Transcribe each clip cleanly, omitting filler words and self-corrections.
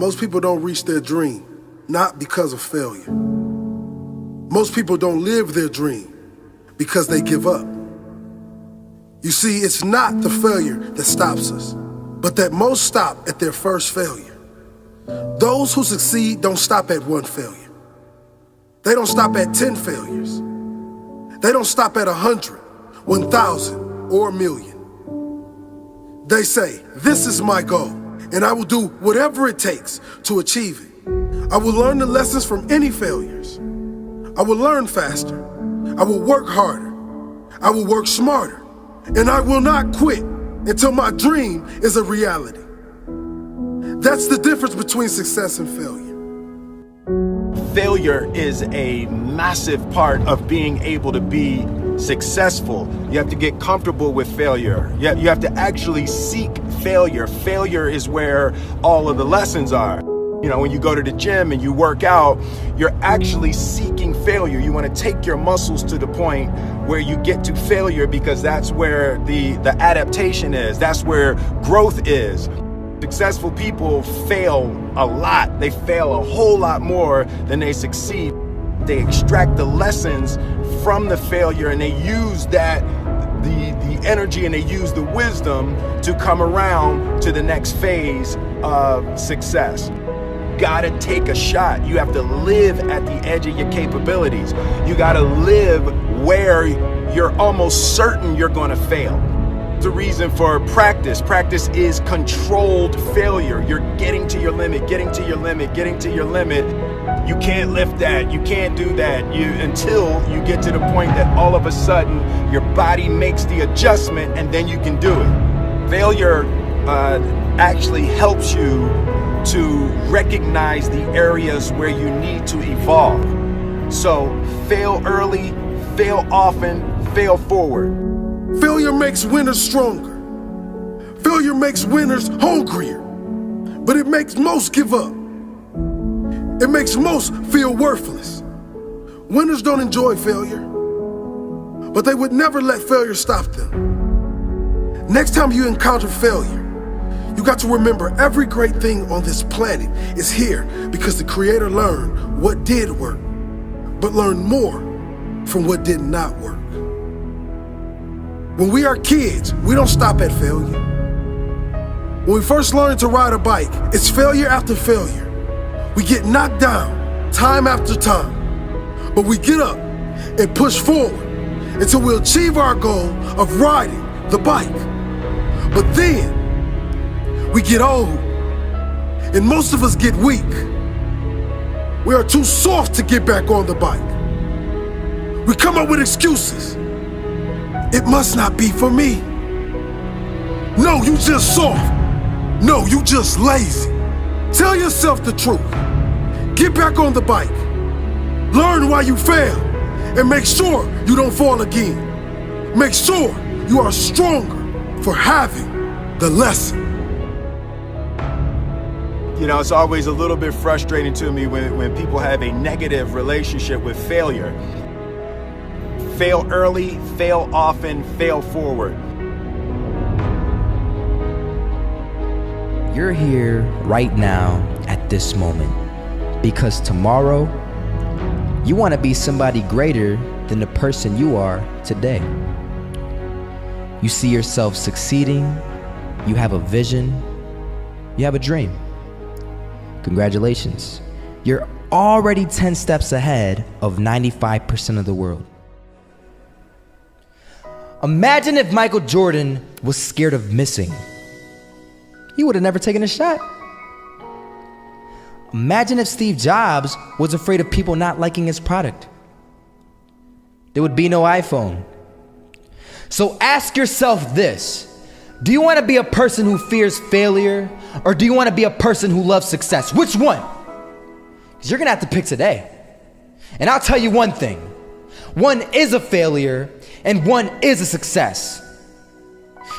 Most people don't reach their dream, not because of failure. Most people don't live their dream because they give up. You see, it's not the failure that stops us, but that most stop at their first failure. Those who succeed don't stop at one failure. They don't stop at 10 failures. They don't stop at 100, 1,000, or 1,000,000. They say, this is my goal, and I will do whatever it takes to achieve it. I will learn the lessons from any failures. I will learn faster. I will work harder. I will work smarter. And I will not quit until my dream is a reality. That's the difference between success and failure. Failure is a massive part of being able to be successful. You have to get comfortable with failure. You have to actually seek failure. Failure is where all of the lessons are. You know, when you go to the gym and you work out, you're actually seeking failure. You want to take your muscles to the point where you get to failure, because that's where the adaptation is. That's where growth is. Successful people fail a lot. They fail a whole lot more than they succeed. They extract the lessons from the failure, and they use that, the energy, and they use the wisdom to come around to the next phase of success. Gotta take a shot. You have to live at the edge of your capabilities. You gotta live where you're almost certain you're gonna fail. The reason for practice. Practice is controlled failure. You're getting to your limit, getting to your limit, getting to your limit. You can't lift that, you can't do that, until you get to the point that all of a sudden your body makes the adjustment, and then you can do it. Failure actually helps you to recognize the areas where you need to evolve. So fail early, fail often, fail forward. Failure makes winners stronger. Failure makes winners hungrier. But it makes most give up. It makes most feel worthless. Winners don't enjoy failure, but they would never let failure stop them. Next time you encounter failure, you got to remember every great thing on this planet is here because the Creator learned what did work, but learned more from what did not work. When we are kids, we don't stop at failure. When we first learn to ride a bike, it's failure after failure. We get knocked down time after time, but we get up and push forward until we achieve our goal of riding the bike. But then we get old, and most of us get weak. We are too soft to get back on the bike. We come up with excuses. It must not be for me. No, you just soft. No, you just lazy. Tell yourself the truth. Get back on the bike. Learn why you failed, and make sure you don't fall again. Make sure you are stronger for having the lesson. You know, it's always a little bit frustrating to me when people have a negative relationship with failure. Fail early, fail often, fail forward. You're here right now at this moment because tomorrow you want to be somebody greater than the person you are today. You see yourself succeeding, you have a vision, you have a dream. Congratulations. You're already 10 steps ahead of 95% of the world. Imagine if Michael Jordan was scared of missing. He would have never taken a shot. Imagine if Steve Jobs was afraid of people not liking his product. There would be no iPhone. So ask yourself this. Do you want to be a person who fears failure, or do you want to be a person who loves success? Which one? Because you're going to have to pick today. And I'll tell you one thing. One is a failure, and one is a success.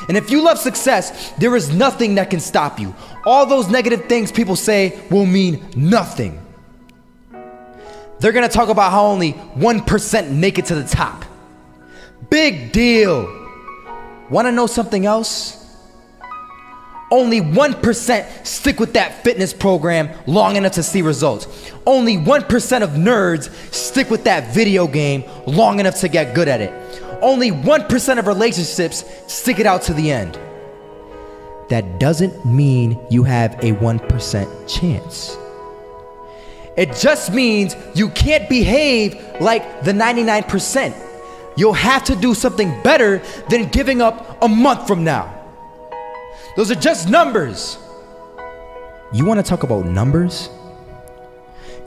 And if you love success, there is nothing that can stop you. All those negative things people say will mean nothing. They're going to talk about how only 1% make it to the top. Big deal. Want to know something else? Only 1% stick with that fitness program long enough to see results. Only 1% of nerds stick with that video game long enough to get good at it. Only 1% of relationships stick it out to the end. That doesn't mean you have a 1% chance. It just means you can't behave like the 99%. You'll have to do something better than giving up a month from now. Those are just numbers. You want to talk about numbers?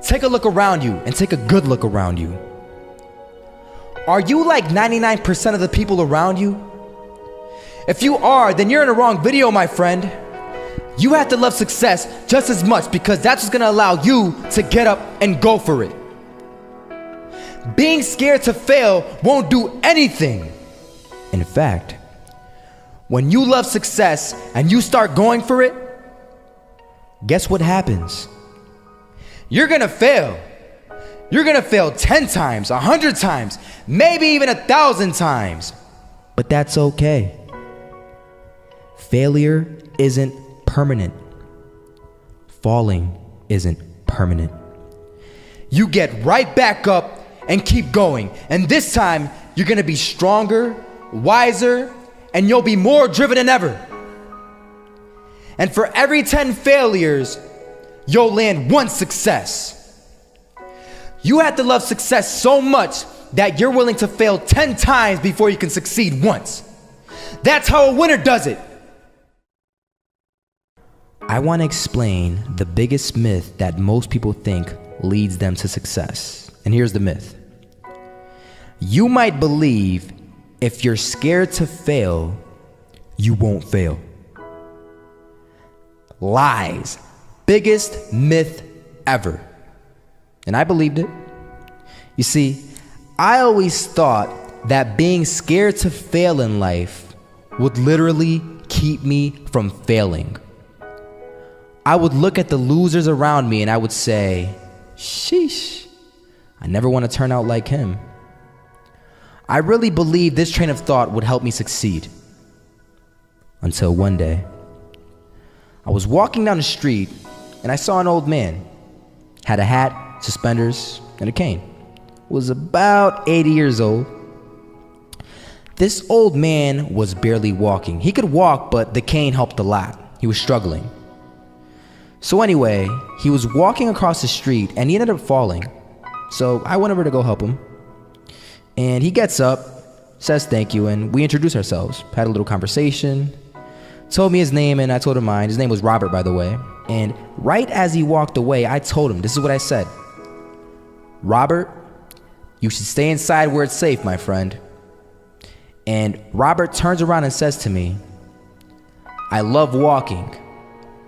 Take a look around you and take a good look around you. Are you like 99% of the people around you? If you are, then you're in the wrong video, my friend. You have to love success just as much because that's what's gonna allow you to get up and go for it. Being scared to fail won't do anything. In fact, when you love success and you start going for it, guess what happens? You're gonna fail. You're gonna fail 10 times, 100 times, maybe even 1,000 times. But that's okay. Failure isn't permanent. Falling isn't permanent. You get right back up and keep going. And this time, you're gonna be stronger, wiser, and you'll be more driven than ever. And for every 10 failures, you'll land one success. You have to love success so much that you're willing to fail 10 times before you can succeed once. That's how a winner does it. I want to explain the biggest myth that most people think leads them to success. And here's the myth. You might believe if you're scared to fail, you won't fail. Lies. Biggest myth ever. And I believed it. You see, I always thought that being scared to fail in life would literally keep me from failing. I would look at the losers around me and I would say, sheesh, I never want to turn out like him. I really believed this train of thought would help me succeed. Until one day, I was walking down the street and I saw an old man. Had a hat, suspenders, and a cane. Was about 80 years old. This old man was barely walking. He could walk, but the cane helped a lot. He was struggling. So anyway, he was walking across the street and he ended up falling. So I went over to go help him. And he gets up, says thank you, and we introduced ourselves. Had a little conversation. Told me his name and I told him mine. His name was Robert, by the way. And right as he walked away, I told him, this is what I said. Robert, you should stay inside where it's safe, my friend. And Robert turns around and says to me, I love walking.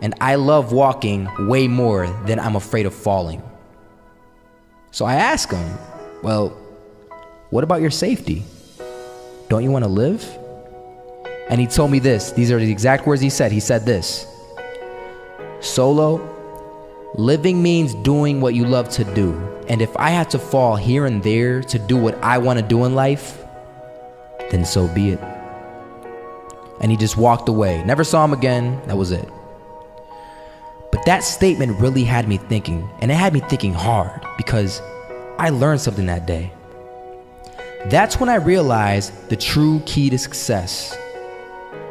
And I love walking way more than I'm afraid of falling. So I ask him, well, what about your safety? Don't you want to live? And he told me this. These are the exact words he said. He said this. Solo, living means doing what you love to do. And if I have to fall here and there to do what I want to do in life, then so be it. And he just walked away. Never saw him again. That was it. But that statement really had me thinking, and it had me thinking hard because I learned something that day. That's when I realized the true key to success.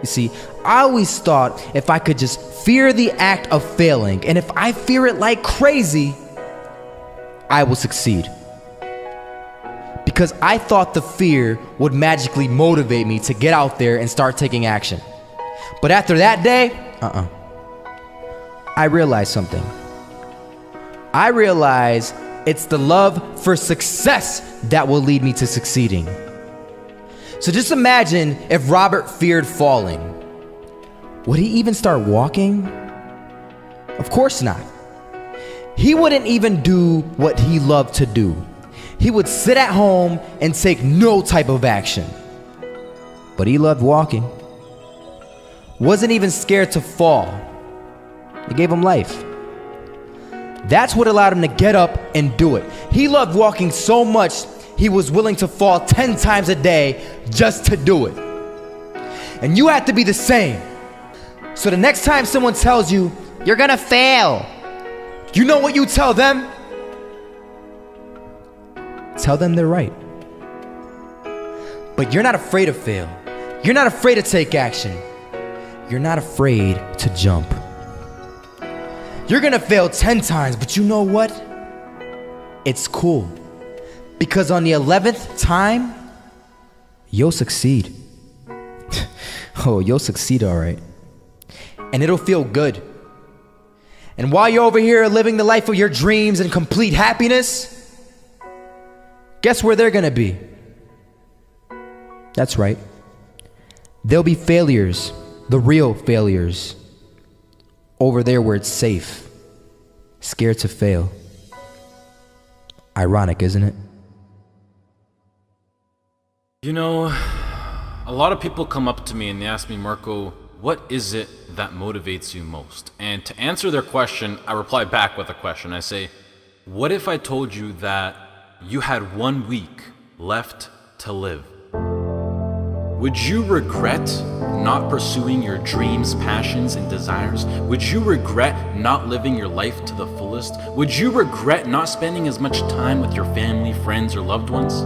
You see, I always thought if I could just fear the act of failing, and if I fear it like crazy, I will succeed. Because I thought the fear would magically motivate me to get out there and start taking action. But after that day, I realized something. I realized it's the love for success that will lead me to succeeding. So just imagine if Robert feared falling. Would he even start walking? Of course not. He wouldn't even do what he loved to do. He would sit at home and take no type of action. But he loved walking. Wasn't even scared to fall. It gave him life. That's what allowed him to get up and do it. He loved walking so much, he was willing to fall 10 times a day just to do it. And you have to be the same. So the next time someone tells you, you're gonna fail, you know what you tell them? Tell them they're right. But you're not afraid to fail. You're not afraid to take action. You're not afraid to jump. You're gonna fail 10 times, but you know what? It's cool. Because on the 11th time, you'll succeed. Oh, you'll succeed all right. And it'll feel good. And while you're over here living the life of your dreams and complete happiness, guess where they're gonna be? That's right. They'll be failures, the real failures, over there where it's safe, scared to fail. Ironic, isn't it? You know, a lot of people come up to me and they ask me, Marco, what is it that motivates you most? And to answer their question, I reply back with a question. I say, what if I told you that you had 1 week left to live? Would you regret not pursuing your dreams, passions, and desires? Would you regret not living your life to the fullest? Would you regret not spending as much time with your family, friends, or loved ones?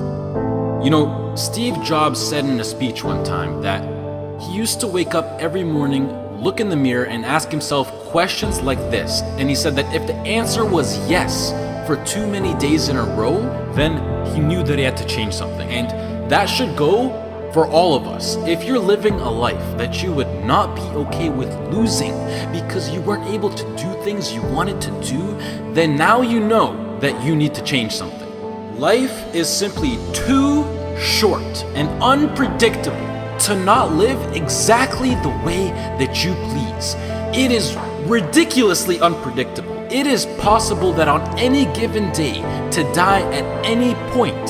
You know, Steve Jobs said in a speech one time that he used to wake up every morning, look in the mirror, and ask himself questions like this. And he said that if the answer was yes for too many days in a row, then he knew that he had to change something. And that should go for all of us. If you're living a life that you would not be okay with losing because you weren't able to do things you wanted to do, then now you know that you need to change something. Life is simply too short and unpredictable to not live exactly the way that you please. It is ridiculously unpredictable. It is possible that on any given day to die at any point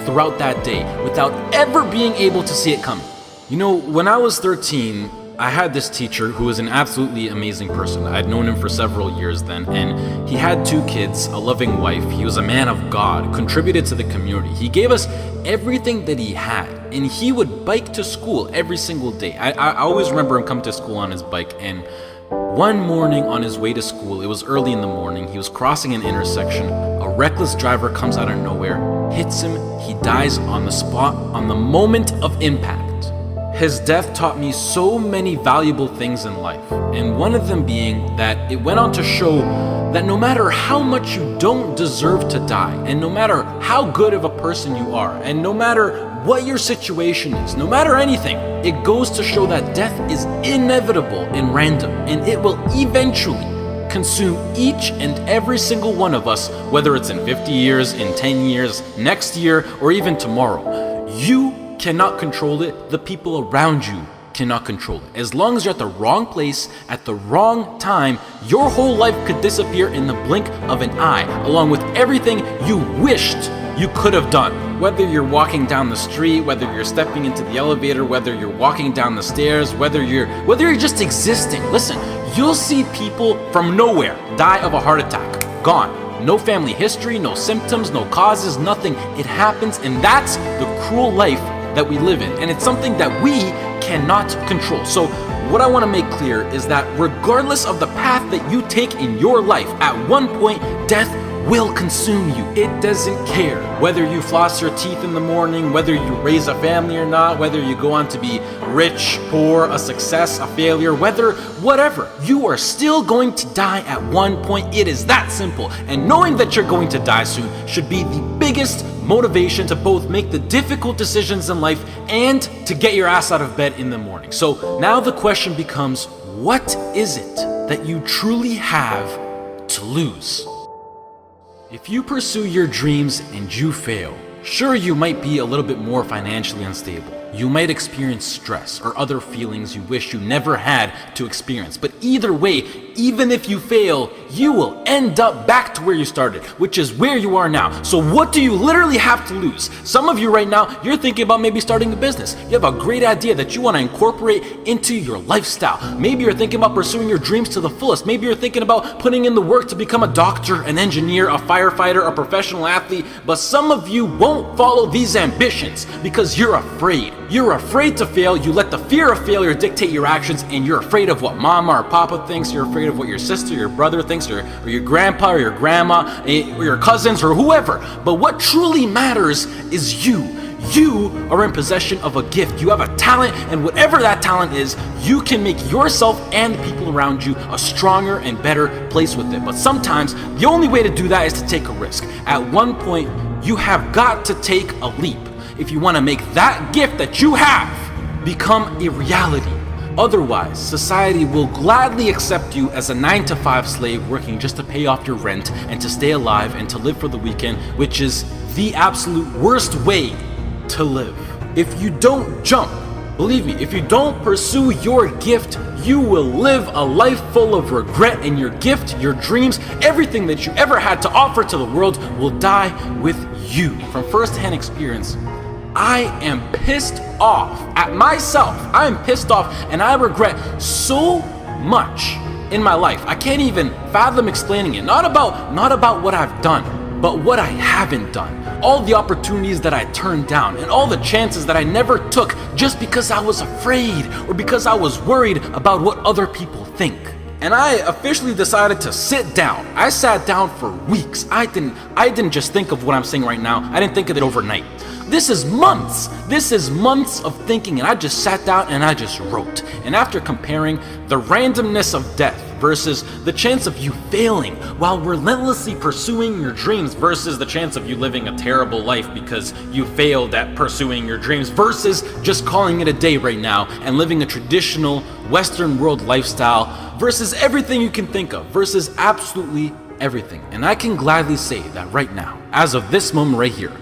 throughout that day without ever being able to see it coming. You know, when I was 13, I had this teacher who was an absolutely amazing person. I'd known him for several years then, and he had 2 kids, a loving wife. He was a man of God, contributed to the community. He gave us everything that he had, and he would bike to school every single day. I always remember him coming to school on his bike, and one morning on his way to school, it was early in the morning, he was crossing an intersection. A reckless driver comes out of nowhere, hits him, he dies on the spot, on the moment of impact. His death taught me so many valuable things in life, and one of them being that it went on to show that no matter how much you don't deserve to die, and no matter how good of a person you are, and no matter what your situation is, no matter anything, it goes to show that death is inevitable and random, and it will eventually consume each and every single one of us, whether it's in 50 years, in 10 years, next year, or even tomorrow. You cannot control it. The people around you cannot control it. As long as you're at the wrong place at the wrong time, your whole life could disappear in the blink of an eye, along with everything you wished you could have done. Whether you're walking down the street, whether you're stepping into the elevator, whether you're walking down the stairs, whether you're just existing. Listen, you'll see people from nowhere die of a heart attack. Gone. No family history, no symptoms, no causes, nothing. It happens, and that's the cruel life that we live in, and it's something that we cannot control. So what I want to make clear is that regardless of the path that you take in your life, at one point death will consume you. It doesn't care whether you floss your teeth in the morning, whether you raise a family or not, whether you go on to be rich, poor, a success, a failure, whatever, you are still going to die at one point. It is that simple. And knowing that you're going to die soon should be the biggest motivation to both make the difficult decisions in life and to get your ass out of bed in the morning. So now the question becomes, what is it that you truly have to lose? If you pursue your dreams and you fail, sure, you might be a little bit more financially unstable. You might experience stress or other feelings you wish you never had to experience. But either way, even if you fail, you will end up back to where you started, which is where you are now. So what do you literally have to lose? Some of you right now, you're thinking about maybe starting a business. You have a great idea that you want to incorporate into your lifestyle. Maybe you're thinking about pursuing your dreams to the fullest. Maybe you're thinking about putting in the work to become a doctor, an engineer, a firefighter, a professional athlete. But some of you won't follow these ambitions because you're afraid. You're afraid to fail. You let the fear of failure dictate your actions, and you're afraid of what mama or papa thinks. You're afraid of what your sister, your brother thinks, or your grandpa or your grandma, or your cousins, or whoever. But what truly matters is you. You are in possession of a gift. You have a talent, and whatever that talent is, you can make yourself and the people around you a stronger and better place with it. But sometimes the only way to do that is to take a risk. At one point, you have got to take a leap if you want to make that gift that you have become a reality. Otherwise, society will gladly accept you as a 9-to-5 slave working just to pay off your rent and to stay alive and to live for the weekend, which is the absolute worst way to live. If you don't jump, believe me, if you don't pursue your gift, you will live a life full of regret, and your gift, your dreams, everything that you ever had to offer to the world will die with you. From first-hand experience, I am pissed off at myself. I am pissed off, and I regret so much in my life. I can't even fathom explaining it. Not about what I've done, but what I haven't done. All the opportunities that I turned down, and all the chances that I never took just because I was afraid or because I was worried about what other people think. And I officially decided to sit down. I sat down for weeks. I didn't just think of what I'm saying right now. I didn't think of it overnight. This is months of thinking, and I just sat down and I just wrote. And after comparing the randomness of death versus the chance of you failing while relentlessly pursuing your dreams versus the chance of you living a terrible life because you failed at pursuing your dreams versus just calling it a day right now and living a traditional Western world lifestyle versus everything you can think of versus absolutely everything. And I can gladly say that right now, as of this moment right here,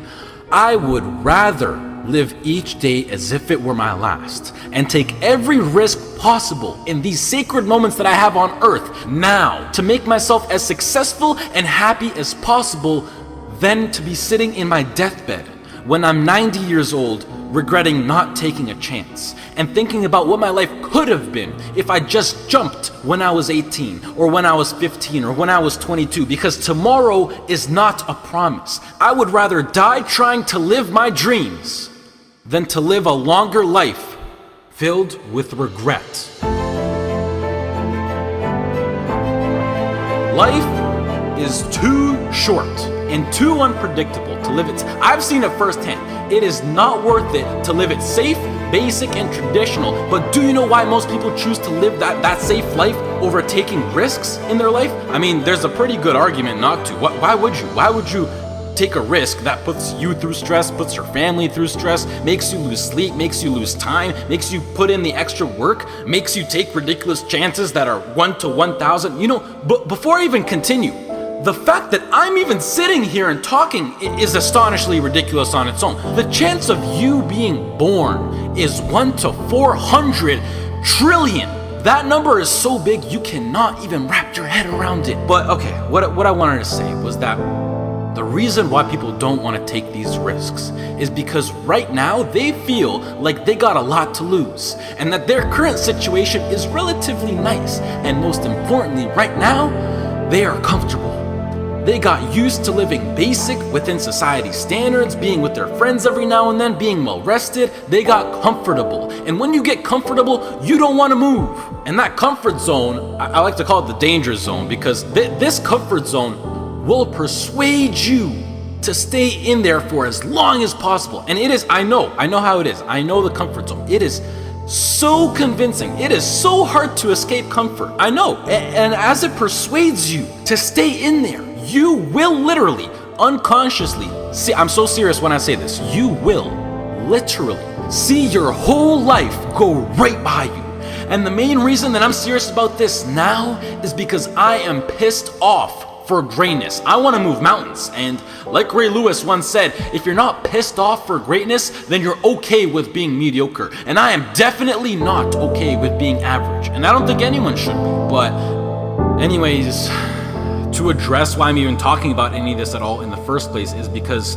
I would rather live each day as if it were my last and take every risk possible in these sacred moments that I have on earth now to make myself as successful and happy as possible than to be sitting in my deathbed when I'm 90 years old regretting not taking a chance and thinking about what my life could have been if I just jumped when I was 18 or when I was 15 or when I was 22, because tomorrow is not a promise. I would rather die trying to live my dreams than to live a longer life filled with regret. Life is too short and too unpredictable to live it. I've seen it firsthand. It is not worth it to live it safe, basic, and traditional. But do you know why most people choose to live that safe life over taking risks in their life? I mean, there's a pretty good argument not to. Why would you? Why would you take a risk that puts you through stress, puts your family through stress, makes you lose sleep, makes you lose time, makes you put in the extra work, makes you take ridiculous chances that are 1 to 1,000? You know, but before I even continue, the fact that I'm even sitting here and talking is astonishingly ridiculous on its own. The chance of you being born is 1 to 400 trillion. That number is so big you cannot even wrap your head around it. But okay, what I wanted to say was that the reason why people don't want to take these risks is because right now they feel like they got a lot to lose and that their current situation is relatively nice. And most importantly, right now, they are comfortable. They got used to living basic within society standards, being with their friends every now and then, being well rested. They got comfortable. And when you get comfortable, you don't want to move. And that comfort zone, I like to call it the danger zone, because this comfort zone will persuade you to stay in there for as long as possible. And it is, I know how it is. I know the comfort zone. It is so convincing. It is so hard to escape comfort. I know. And as it persuades you to stay in there, you will literally, unconsciously, see, I'm so serious when I say this, you will literally see your whole life go right by you. And the main reason that I'm serious about this now is because I am pissed off for greatness. I want to move mountains. And like Ray Lewis once said, if you're not pissed off for greatness, then you're okay with being mediocre. And I am definitely not okay with being average. And I don't think anyone should be. But anyways, to address why I'm even talking about any of this at all in the first place is because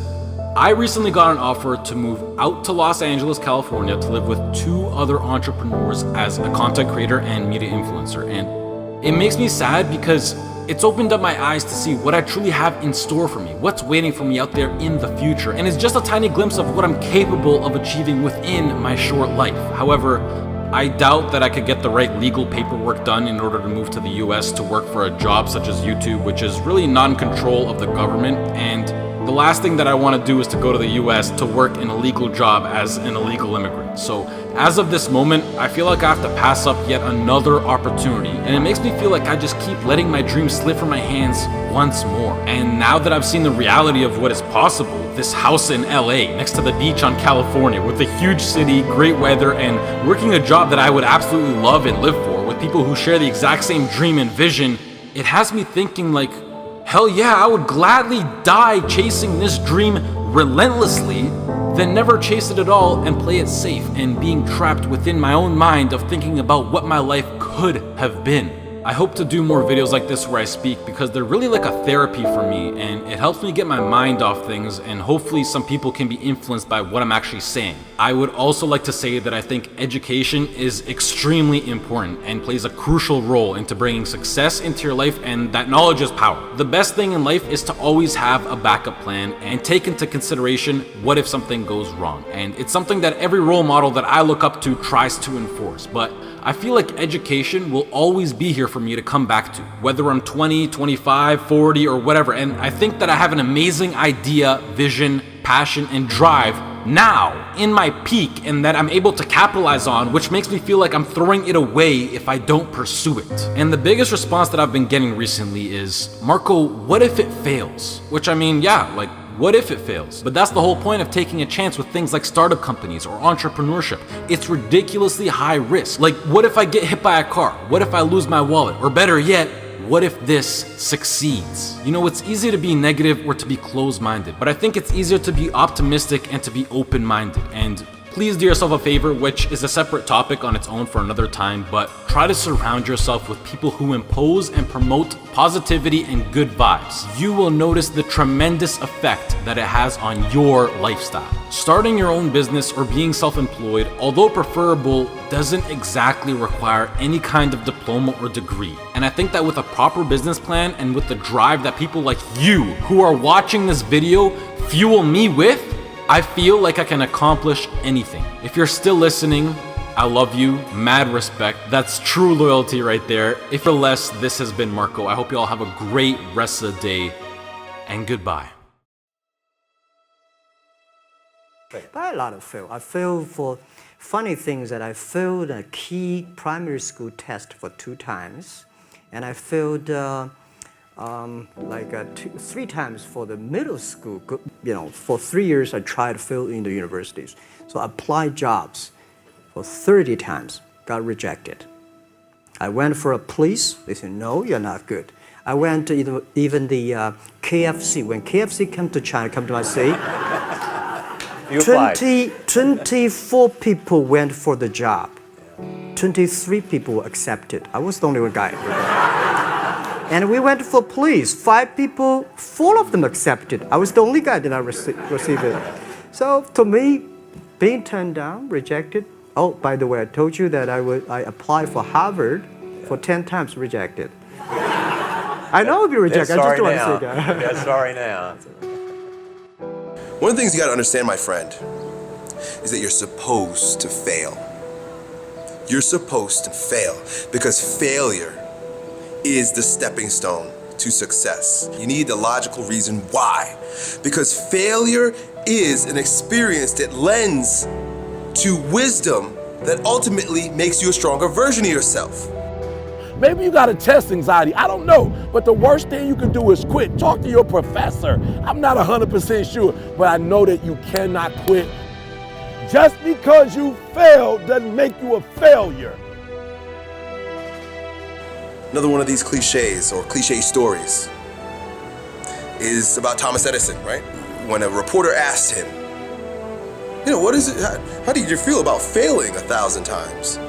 I recently got an offer to move out to Los Angeles, California to live with 2 other entrepreneurs as a content creator and media influencer. And it makes me sad because it's opened up my eyes to see what I truly have in store for me, what's waiting for me out there in the future, and it's just a tiny glimpse of what I'm capable of achieving within my short life. However, I doubt that I could get the right legal paperwork done in order to move to the US to work for a job such as YouTube, which is really non-control of the government, and the last thing that I want to do is to go to the US to work in a legal job as an illegal immigrant. So as of this moment, I feel like I have to pass up yet another opportunity, and it makes me feel like I just keep letting my dreams slip from my hands once more. And now that I've seen the reality of what is possible, this house in LA next to the beach on California with a huge city, great weather, and working a job that I would absolutely love and live for with people who share the exact same dream and vision, it has me thinking like, hell yeah, I would gladly die chasing this dream relentlessly than never chase it at all and play it safe and being trapped within my own mind of thinking about what my life could have been. I hope to do more videos like this where I speak because they're really like a therapy for me, and it helps me get my mind off things, and hopefully some people can be influenced by what I'm actually saying. I would also like to say that I think education is extremely important and plays a crucial role into bringing success into your life, and that knowledge is power. The best thing in life is to always have a backup plan and take into consideration what if something goes wrong. And it's something that every role model that I look up to tries to enforce, but I feel like education will always be here for me to come back to, whether I'm 20, 25, 40, or whatever. And I think that I have an amazing idea, vision, passion, and drive now in my peak, and that I'm able to capitalize on, which makes me feel like I'm throwing it away if I don't pursue it. And the biggest response that I've been getting recently is, Marco, what if it fails? Which, I mean, yeah, like, what if it fails? But that's the whole point of taking a chance with things like startup companies or entrepreneurship. It's ridiculously high risk. Like, what if I get hit by a car? What if I lose my wallet? Or better yet, what if this succeeds? You know, it's easy to be negative or to be closed-minded, but I think it's easier to be optimistic and to be open-minded. And please do yourself a favor, which is a separate topic on its own for another time, but try to surround yourself with people who impose and promote positivity and good vibes. You will notice the tremendous effect that it has on your lifestyle. Starting your own business or being self-employed, although preferable, doesn't exactly require any kind of diploma or degree. And I think that with a proper business plan and with the drive that people like you who are watching this video fuel me with, I feel like I can accomplish anything. If you're still listening, I love you, mad respect. That's true loyalty right there. If you're less, this has been Marco. I hope you all have a great rest of the day, and goodbye. By a lot of fail. I failed for funny things that I failed a key primary school test for 2 times, and I failed 3 times for the middle school. You know, for 3 years I tried to fill in the universities. So I applied jobs for 30 times, got rejected. I went for a police, they said, no, you're not good. I went to even the KFC. When KFC came to China, come to my city, 24 people went for the job. 23 people were accepted. I was the only one guy. And we went for police. 5 people, 4 of them accepted. I was the only guy that I received it. So to me, being turned down, rejected. Oh, by the way, I told you that I applied for Harvard for 10 times, rejected. I know I'll be rejected. I just want to say that. Yeah, sorry now. One of the things you gotta understand, my friend, is that you're supposed to fail. You're supposed to fail because failure is the stepping stone to success. You need the logical reason why. Because failure is an experience that lends to wisdom that ultimately makes you a stronger version of yourself. Maybe you got a test anxiety, I don't know. But the worst thing you can do is quit. Talk to your professor. I'm not 100% sure, but I know that you cannot quit. Just because you failed doesn't make you a failure. Another one of these cliches or cliche stories is about Thomas Edison, right? When a reporter asked him, you know, what is it, how did you feel about failing 1,000 times?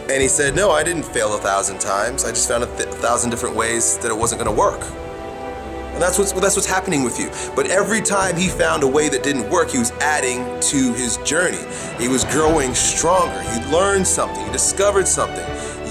And he said, no, I didn't fail 1,000 times. I just found 1,000 different ways that it wasn't gonna work. And that's what's happening with you. But every time he found a way that didn't work, he was adding to his journey. He was growing stronger. He learned something. He discovered something.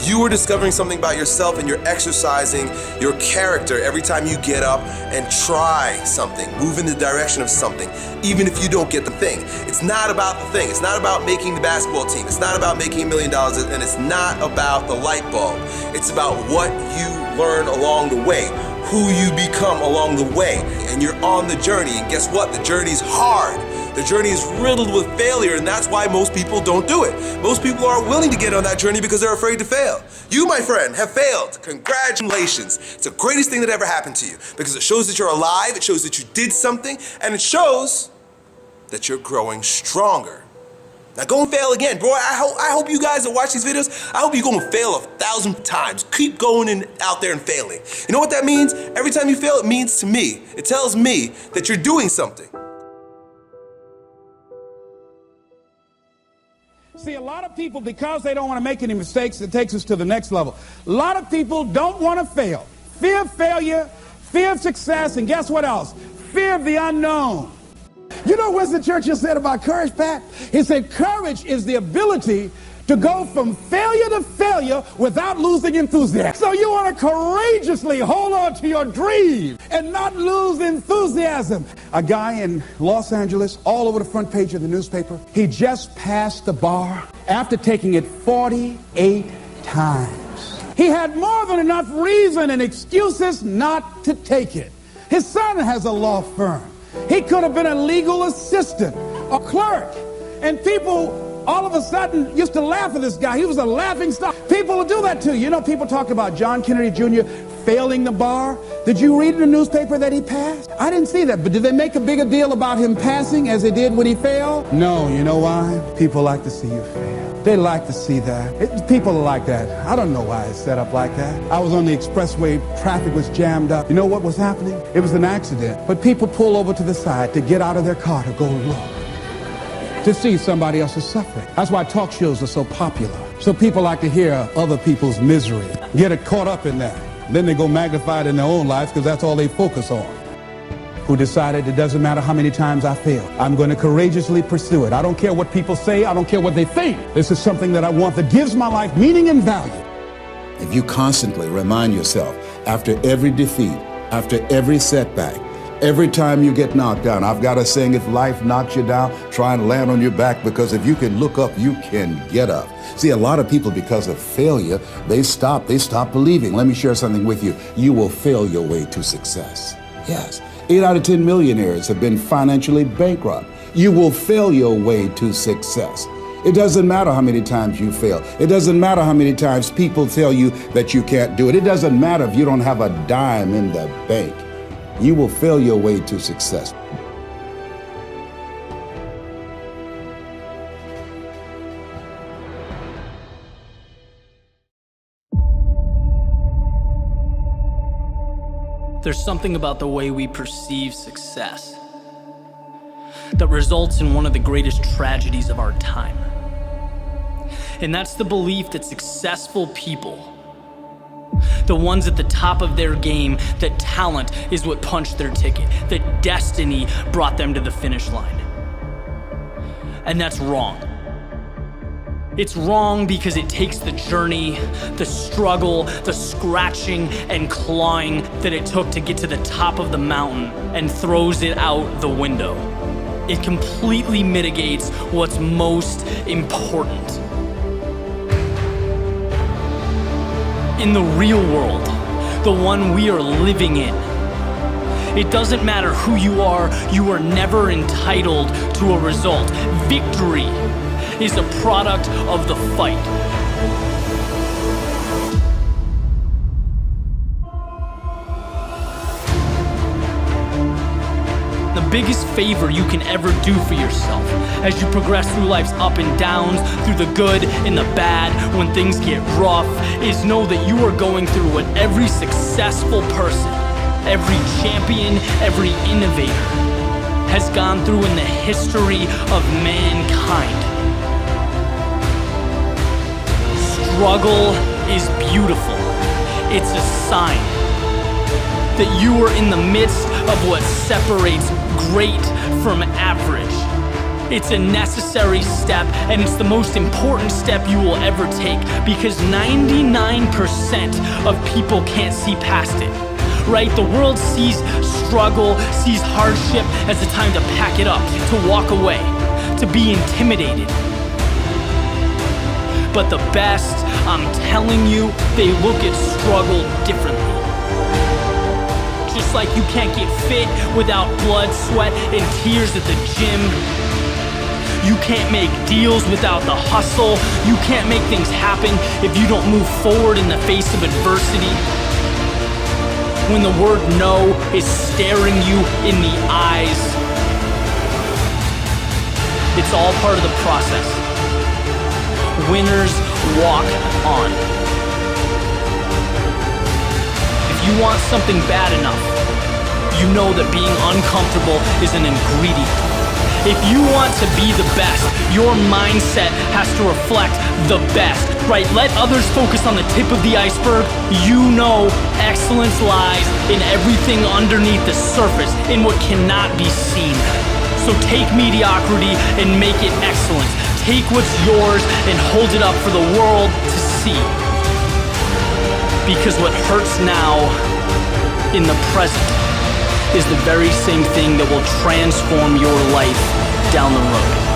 You are discovering something about yourself, and you're exercising your character every time you get up and try something, move in the direction of something, even if you don't get the thing. It's not about the thing. It's not about making the basketball team. It's not about making $1 million, and it's not about the light bulb. It's about what you learn along the way, who you become along the way, and you're on the journey. And guess what? The journey's hard. The journey is riddled with failure, and that's why most people don't do it. Most people aren't willing to get on that journey because they're afraid to fail. You, my friend, have failed. Congratulations. It's the greatest thing that ever happened to you because it shows that you're alive, it shows that you did something, and it shows that you're growing stronger. Now go and fail again. Bro, I hope you guys that watch these videos, I hope you go and fail 1,000 times. Keep going out there and failing. You know what that means? Every time you fail, it means to me, it tells me that you're doing something. See, a lot of people, because they don't want to make any mistakes, it takes us to the next level. A lot of people don't want to fail. Fear of failure, fear of success, and guess what else? Fear of the unknown. You know what Winston Churchill said about courage, Pat? He said, courage is the ability to go from failure to failure without losing enthusiasm. So you want to courageously hold on to your dream and not lose enthusiasm. A guy in Los Angeles, all over the front page of the newspaper, he just passed the bar after taking it 48 times. He had more than enough reason and excuses not to take it. His son has a law firm. He could have been a legal assistant, a clerk, and people all of a sudden used to laugh at this guy. He was a laughing stock. People will do that too. You know, people talk about John Kennedy Jr. failing the bar. Did you read in the newspaper that he passed? I didn't see that, but did they make a bigger deal about him passing as they did when he failed? No, you know why? People like to see you fail. They like to see that. People are like that. I don't know why it's set up like that. I was on the expressway, traffic was jammed up. You know what was happening? It was an accident. But people pull over to the side to get out of their car to go look, to see somebody else's suffering. That's why talk shows are so popular. So people like to hear other people's misery, get it caught up in that. Then they go magnify it in their own lives because that's all they focus on. Who decided it doesn't matter how many times I fail. I'm going to courageously pursue it. I don't care what people say. I don't care what they think. This is something that I want that gives my life meaning and value. If you constantly remind yourself after every defeat, after every setback, every time you get knocked down, I've got a saying, if life knocks you down, try and land on your back, because if you can look up, you can get up. See, a lot of people, because of failure, they stop believing. Let me share something with you. You will fail your way to success. Yes, 8 out of 10 millionaires have been financially bankrupt. You will fail your way to success. It doesn't matter how many times you fail. It doesn't matter how many times people tell you that you can't do it. It doesn't matter if you don't have a dime in the bank. You will fail your way to success. There's something about the way we perceive success that results in one of the greatest tragedies of our time. And that's the belief that successful people, the ones at the top of their game, that talent is what punched their ticket, that destiny brought them to the finish line. And that's wrong. It's wrong because it takes the journey, the struggle, the scratching and clawing that it took to get to the top of the mountain and throws it out the window. It completely mitigates what's most important. In the real world, the one we are living in, it doesn't matter who you are never entitled to a result. Victory is a product of the fight. The biggest favor you can ever do for yourself as you progress through life's up and downs, through the good and the bad, when things get rough, is know that you are going through what every successful person, every champion, every innovator has gone through in the history of mankind. Struggle is beautiful. It's a sign that you are in the midst of what separates great from average. It's a necessary step, and it's the most important step you will ever take, because 99% of people can't see past it. Right? The world sees struggle, sees hardship as a time to pack it up, to walk away, to be intimidated. But the best, I'm telling you, they look at struggle differently. Just like you can't get fit without blood, sweat, and tears at the gym. You can't make deals without the hustle. You can't make things happen if you don't move forward in the face of adversity. When the word no is staring you in the eyes, it's all part of the process. Winners walk on. If you want something bad enough, you know that being uncomfortable is an ingredient. If you want to be the best, your mindset has to reflect the best, right? Let others focus on the tip of the iceberg. You know excellence lies in everything underneath the surface, in what cannot be seen. So take mediocrity and make it excellence. Take what's yours and hold it up for the world to see. Because what hurts now in the present is the very same thing that will transform your life down the road.